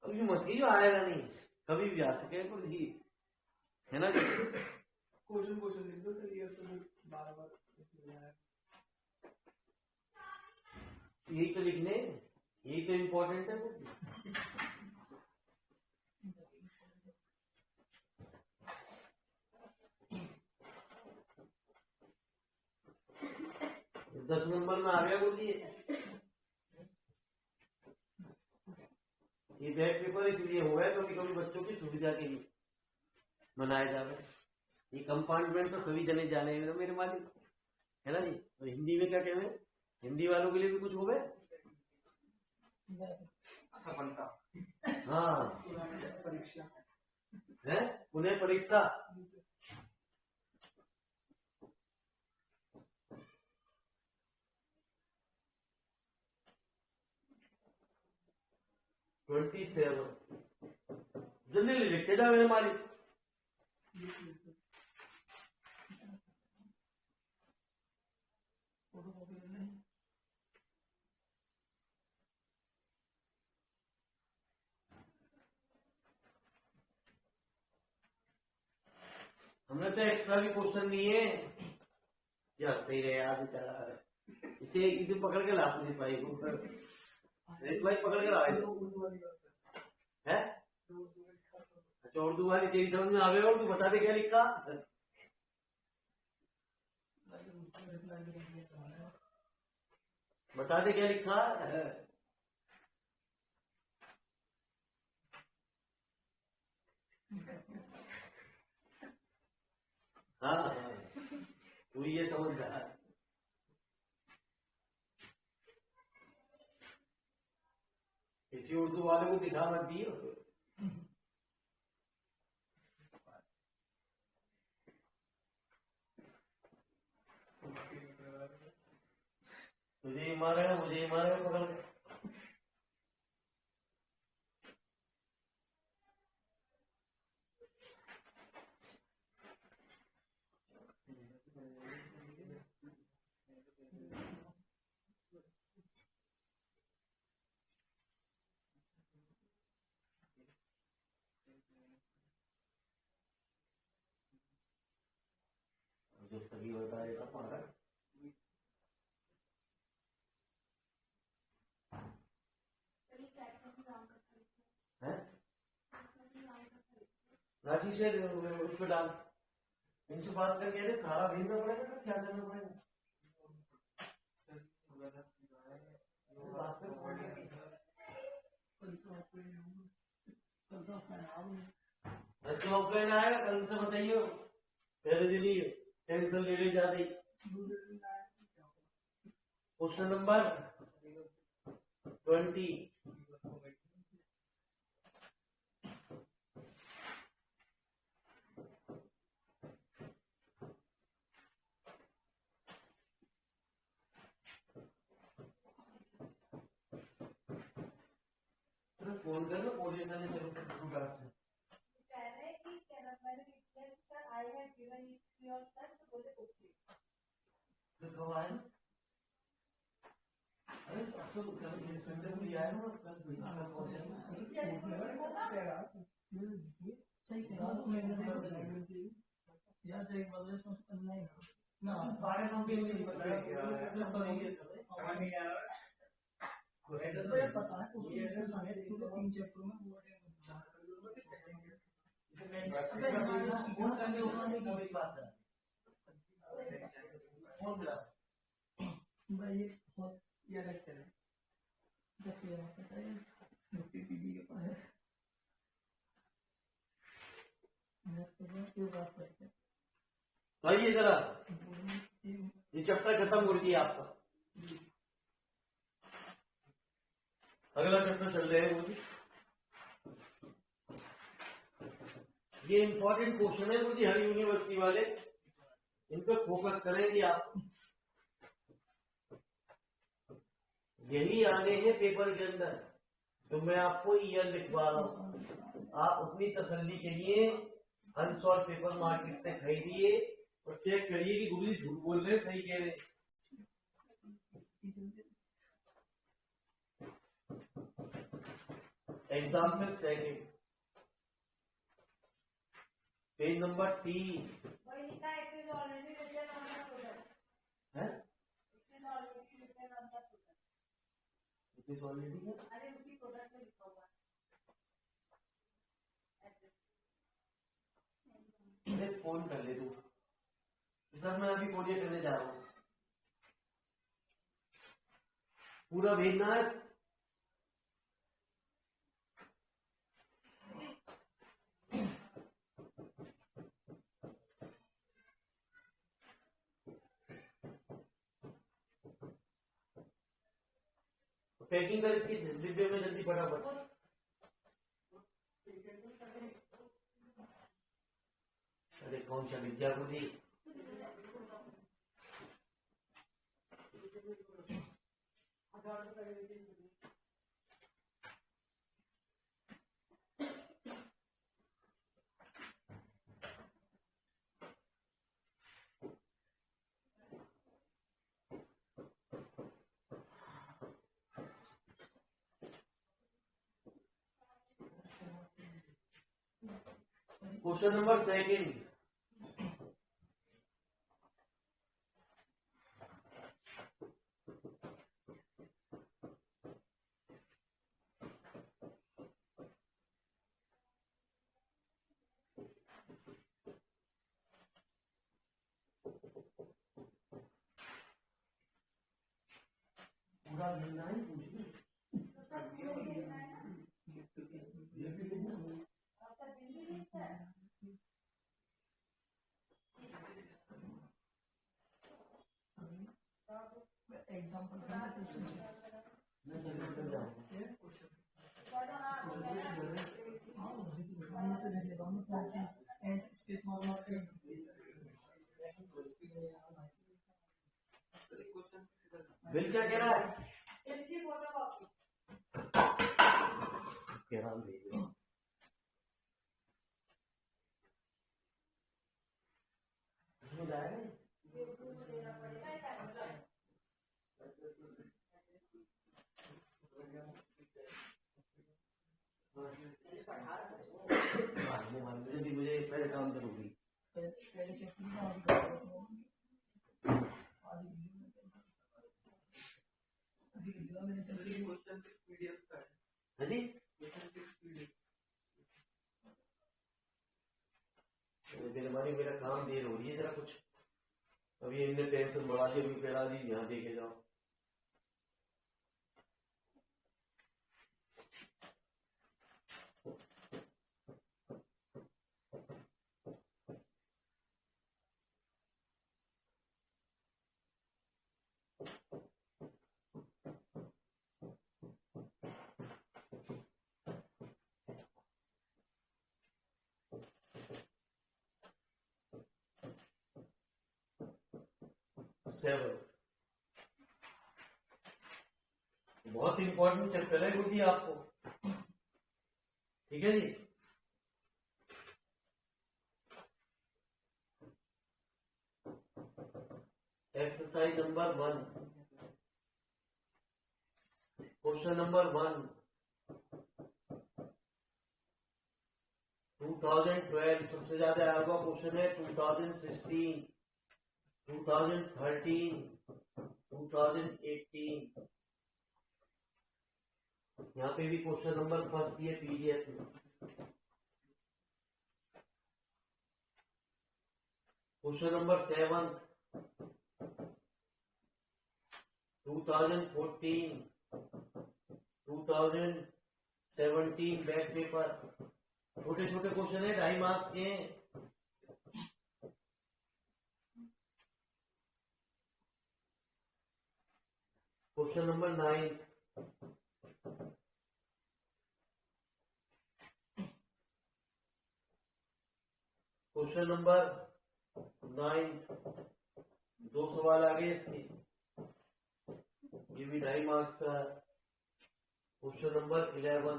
कभी मत ही जो आएगा नहीं, कभी भी आ सके कुछ ही, है ना। क्वेश्चन लिख दो सर, ये तो बार बार यही तो लिखने, यही तो इम्पोर्टेंट है। 10 नंबर में आ गया बोलिए। ये बैक पेपर इसलिए हो गया क्योंकि कभी बच्चों की सुविधा के लिए बनाया जा रहा है। ये कंपार्टमेंट तो सभी जने जाने हैं मेरे मालिक, है ना जी। तो हिंदी में क्या कहना है, हिंदी वालों के लिए भी कुछ हो गया सफलता। हाँ परीक्षा है, पुनः परीक्षा। ट्वेंटी 27 जल्दी लिख के जा मेरे मालिक। हमने तो एक्स्ट्रा भी क्वेश्चन लिए, ये हंसते ही रहे यार बेचारा। इसे एक दिन पकड़ के ला नहीं पाई भाई, पकड़ के लाए है। अच्छा उर्दू वाली तेरी समझ में आ गया, तू बता दे क्या लिखा। बता दे क्या लिखा है। हाँ तू ये समझ रहा है। किसी उर्दू वाले को दिखा मत दियो। तुझे ही मारेगा, मुझे ही मारेगा पकड़ के। जो सभी बता देता हमारा है, राशि से उस पर डाल, इनसे बात करके अरे सारा भेजना पड़ेगा सर, क्या करना पड़ेगा। अच्छा ऑफलाइन आएगा कल से बताइए, पहले दिन ही टेंशन ले ली जाती। क्वेश्चन नंबर 20, फोन कर लो कोरियर करने चलो से। कब आए ना, अरे संडे को आए ना पता है फोन करके वो एक बात है, फोन मिला भाई ये बहुत ये लगता है जब ये पता है पीपीडी के पास है मैं तो क्यों बात करते हैं भाई ये जरा ये चैप्टर खत्म हो गया आपका, अगला चैप्टर चल रहे हैं मुझे। ये इंपॉर्टेंट क्वेश्चन है मुझे, हर यूनिवर्सिटी वाले इन पे फोकस करेंगे आप, यही आने हैं पेपर के अंदर, तो मैं आपको ईयर लिखवा रहा हूं, आप अपनी तसल्ली के लिए अनसॉल्व पेपर मार्केट से खरीदिए और चेक करिए कि गुरुजी झूठ बोल रहे हैं सही कह रहे हैं। एग्जाम्पल सेकंड, पेज नंबर 3 है, फोन कर ले तू, सर मैं अभी कोरियर करने जा रहा हूँ, पूरा भेजना है। पैकिंग कर इसकी डिब्बे में जल्दी फटाफट, अरे कौन सा विद्यापति, क्वेश्चन नंबर सेकंड, पूरा भेजना है एग्जांपल स्पेस मार के बिल क्या कह रहा है, कह रहा हूँ भेज दो। जल्दी मुझे पहले काम करूंगी, मेरा काम देर हो रही है जरा कुछ, अभी इनने टेंशन बढ़ा दी, अभी कह रहा जी यहाँ देखे जाओ। सेवन, बहुत इंपॉर्टेंट चैप्टर है गुरुजी आपको, ठीक है जी। एक्सरसाइज नंबर 1, क्वेश्चन नंबर 1, 2012 सबसे ज्यादा आया हुआ क्वेश्चन है, 2016, 2013, 2018, यहाँ पे भी क्वेश्चन नंबर फर्स्ट दिए पीडीएफ में, क्वेश्चन नंबर 7 2014 2017 बैक पेपर, छोटे छोटे क्वेश्चन है, 2.5 मार्क्स के हैं। क्वेश्चन नंबर 9 क्वेश्चन नंबर 9 2 सवाल आ गए इसके, ये भी 2.5 मार्क्स का है। क्वेश्चन नंबर 11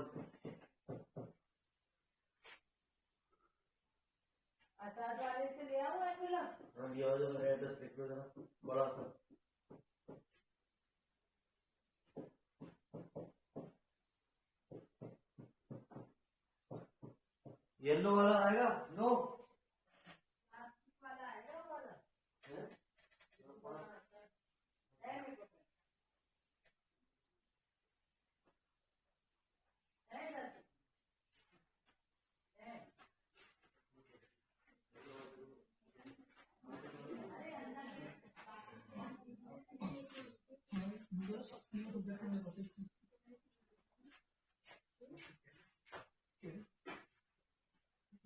एड्रेस लिख लो जरा बड़ा सा। येलो वाला आएगा नो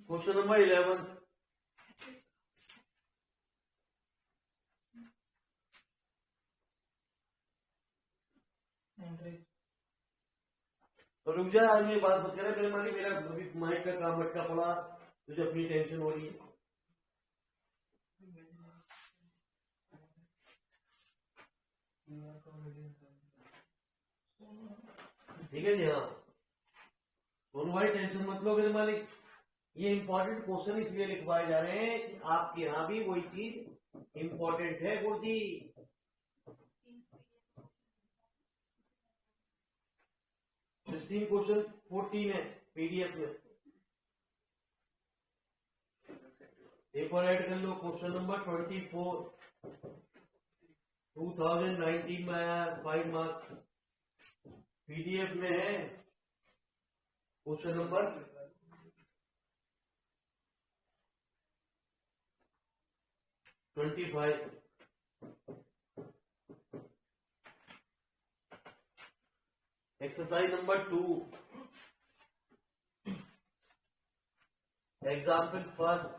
क्वेश्चन नंबर 11 तो रुक जा, आज मैं बात मत करें मेरे मानी, मेरा अभी माइक का काम अटका पड़ा, तुझे अपनी टेंशन हो रही है। ठीक है जी, हाँ दोनों भाई टेंशन मत लो मेरे मालिक, ये इंपॉर्टेंट क्वेश्चन इसलिए लिखवाए जा रहे हैं कि आपके यहाँ भी वही चीज इंपॉर्टेंट है गुरुजी। क्वेश्चन 14 है पीडीएफ में, एक और ऐड कर लो। क्वेश्चन नंबर 24 2019 में आया, 5 मार्क्स पीडीएफ में है। Question number 25 exercise number 2 example first.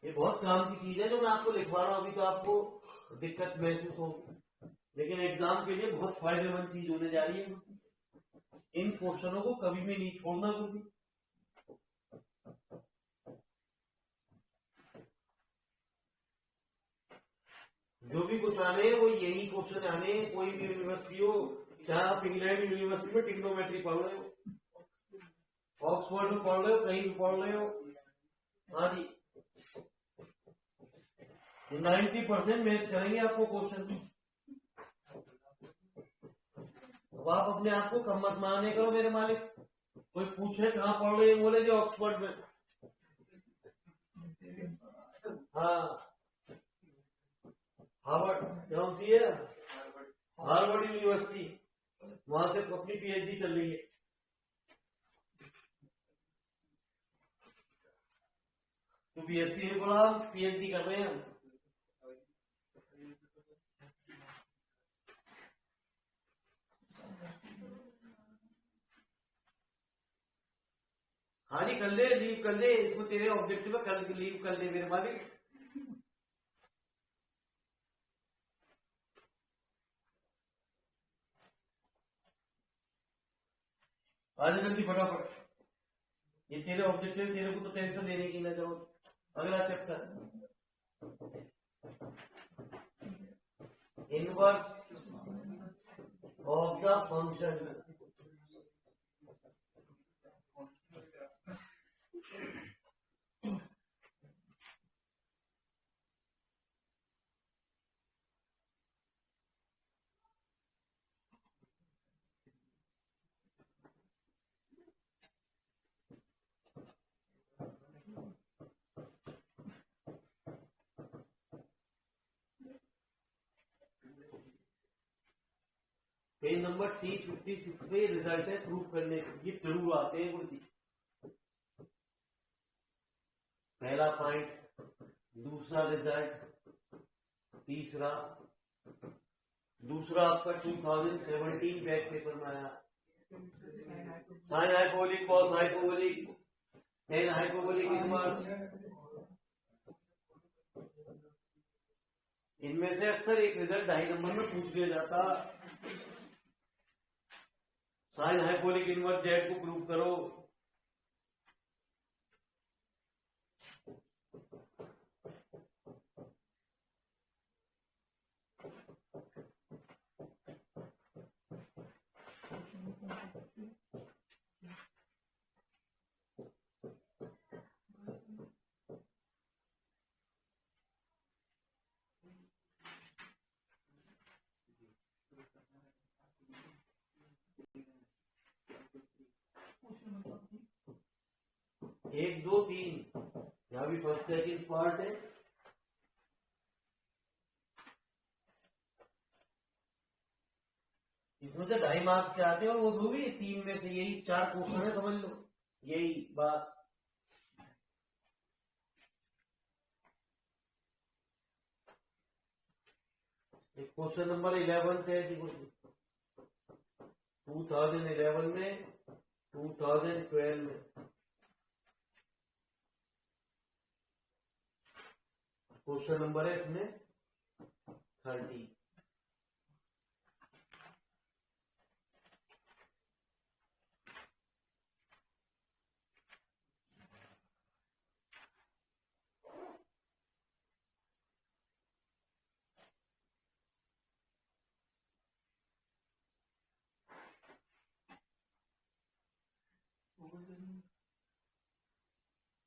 ये बहुत काम की चीज है जो मैं आपको लिखवा रहा हूं, अभी तो आपको दिक्कत महसूस होगी, लेकिन एग्जाम के लिए बहुत फायदेमंद चीज होने जा रही है। इन क्वेश्चनों को कभी भी नहीं छोड़ना क्योंकि जो भी कुछ आने वो यही क्वेश्चन आने, कोई भी यूनिवर्सिटी हो, चाहे आप इंग्लैंड यूनिवर्सिटी में टिग्नोमेट्री पढ़ रहे हो, ऑक्सफोर्ड में पढ़ रहे हो, कहीं भी पढ़ रहे हो, हाँ जी 90% मैच करेंगे आपको क्वेश्चन। अब आप अपने आप को कम मत माने करो मेरे मालिक, कोई पूछे कहाँ पढ़ रहे हो, बोले जो ऑक्सफोर्ड में, हाँ हार्वर्ड क्या होती है, हार्वर्ड यूनिवर्सिटी, वहां से अपनी पीएचडी चल रही है। तो बीएससी में बोला हम पीएचडी कर रहे हैं हम। हाँ जी कर ले, लीव कर ले, इसको तेरे ऑब्जेक्टिव में कर लीव कर ले मेरे मालिक। आज जल्दी फटाफट, ये तेरे ऑब्जेक्टिव, तेरे को तो टेंशन लेने की ना जरूरत। अगला chapter inverse of the function. Page number 356 पे रिजल्ट है प्रूव करने के, ये जरूर आते हैं गुरुजी। पहला पॉइंट, दूसरा रिजल्ट, तीसरा, दूसरा आपका 2017 बैक पेपर में आया, sine hyperbolic, cos hyperbolic, tan hyperbolic inverse. इनमें से अक्सर एक रिजल्ट 2.5 नंबर में पूछ लिया जाता, साइन हाइपोबोलिक इनवर्स जेड को प्रूव करो। एक, दो, तीन, यहाँ भी फर्स्ट सेकंड पार्ट है। इसमें से 2.5 मार्क्स के आते हैं और वो दो भी 3 में से, यही 4 क्वेश्चन है, समझ लो, यही बस। एक क्वेश्चन नंबर 11 है कि 2011 में, 2012 में। क्वेश्चन नंबर है इसमें 30।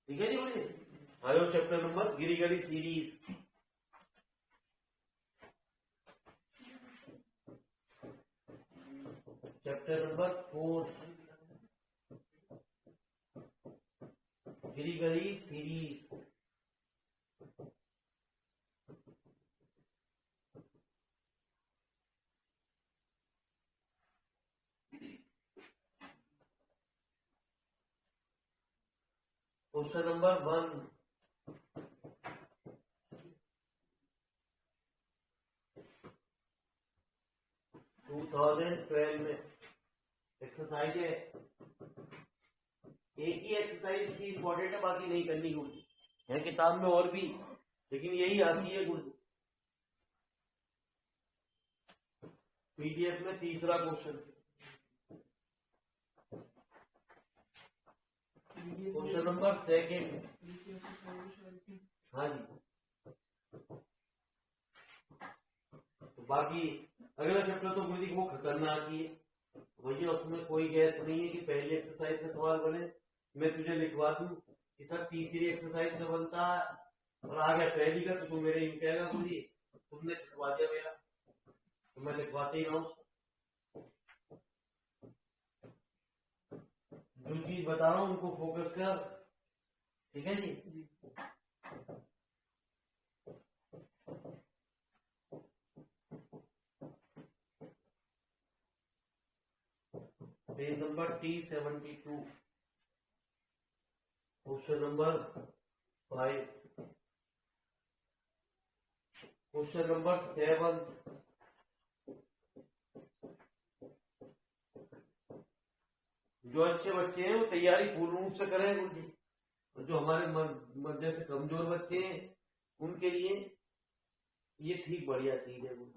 ठीक है जी, बोलिए। आयो चैप्टर नंबर गिरी गली सीरीज, चैप्टर नंबर 4, गिरी गली सीरीज। क्वेश्चन नंबर 1, 2012 में एक्सरसाइज है। एक ही एक्सरसाइज की इंपॉर्टेंट है, बाकी नहीं करनी होगी, है किताब में और भी, लेकिन यही आती है गुरु। पीडीएफ में तीसरा क्वेश्चन, क्वेश्चन नंबर 2। हाँ जी, तो बाकी अगला चैप्टर तो गुरु जी वो खतरनाक ही है भैया, उसमें कोई गैस नहीं है कि पहली एक्सरसाइज का सवाल बने। मैं तुझे लिखवा दूं कि सर तीसरी एक्सरसाइज का बनता है और आ गया पहली का, तो तू मेरे इन कहेगा गुरु जी तुमने छुपवा दिया मेरा, तो मैं लिखवाते ही रहूं। जो चीज बता रहा हूं उनको फोकस कर, ठीक है जी। Page number T72, question number 5, question number 7। जो अच्छे बच्चे हैं वो तैयारी पूर्ण रूप से करें गुरु जी, और जो हमारे जैसे कमजोर बच्चे हैं उनके लिए ये ठीक बढ़िया चीज है गुरु।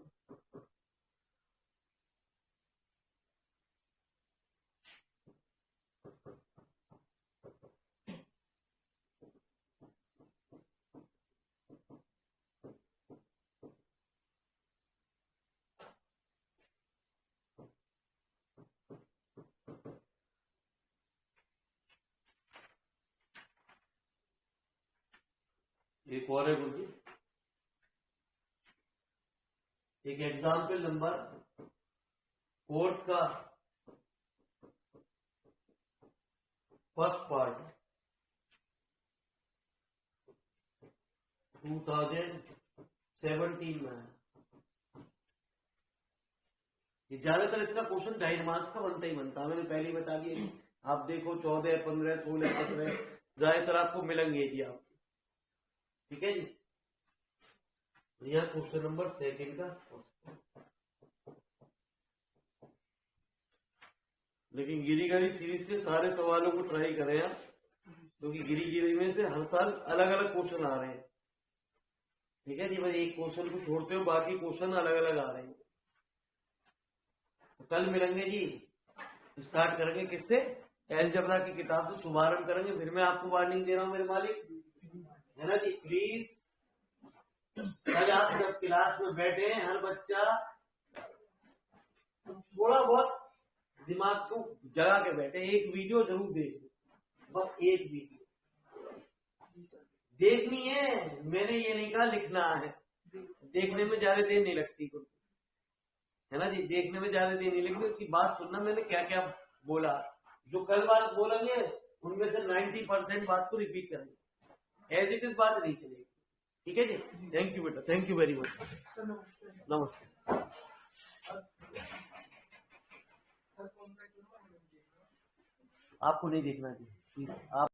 एक और है गुरु जी, एक एग्जाम्पल नंबर 4 का फर्स्ट पार्ट 2017 में है। ज्यादातर इसका क्वेश्चन 2.5 मार्क्स का बनता ही बनता है, मैंने पहले ही बता दिया। आप देखो 14, 15, 16, 17 ज्यादातर आपको मिलेंगे जी। आप ठीक है जी। यहाँ क्वेश्चन नंबर 2 का, लेकिन गिरी गरी सीरीज के सारे सवालों को ट्राई करें आप, क्योंकि गिरी गिरी में से हर साल अलग अलग क्वेश्चन आ रहे हैं। ठीक है जी, बस एक क्वेश्चन को छोड़ते हो बाकी क्वेश्चन अलग अलग आ रहे हैं। तो कल मिलेंगे जी, स्टार्ट करेंगे किससे? एलजेब्रा की किताब से शुभारंभ करेंगे। फिर मैं आपको वार्निंग दे रहा हूँ मेरे मालिक, है ना जी, प्लीज कल आप जब क्लास में बैठे हर बच्चा थोड़ा बहुत दिमाग को जगा के बैठे, एक वीडियो जरूर देख, बस एक वीडियो देखनी है। मैंने ये नहीं कहा लिखना है, देखने में ज्यादा देर नहीं लगती कोई, है ना जी, देखने में ज्यादा देर नहीं लगती। उसकी बात सुनना, मैंने क्या क्या बोला, जो कल बात बोलेंगे उनमें से 90% बात को रिपीट करेंगे, एज इट इज बात नहीं चलेगी। ठीक है जी, थैंक यू बेटा, थैंक यू वेरी मच, नमस्ते। आपको नहीं देखना चाहिए आप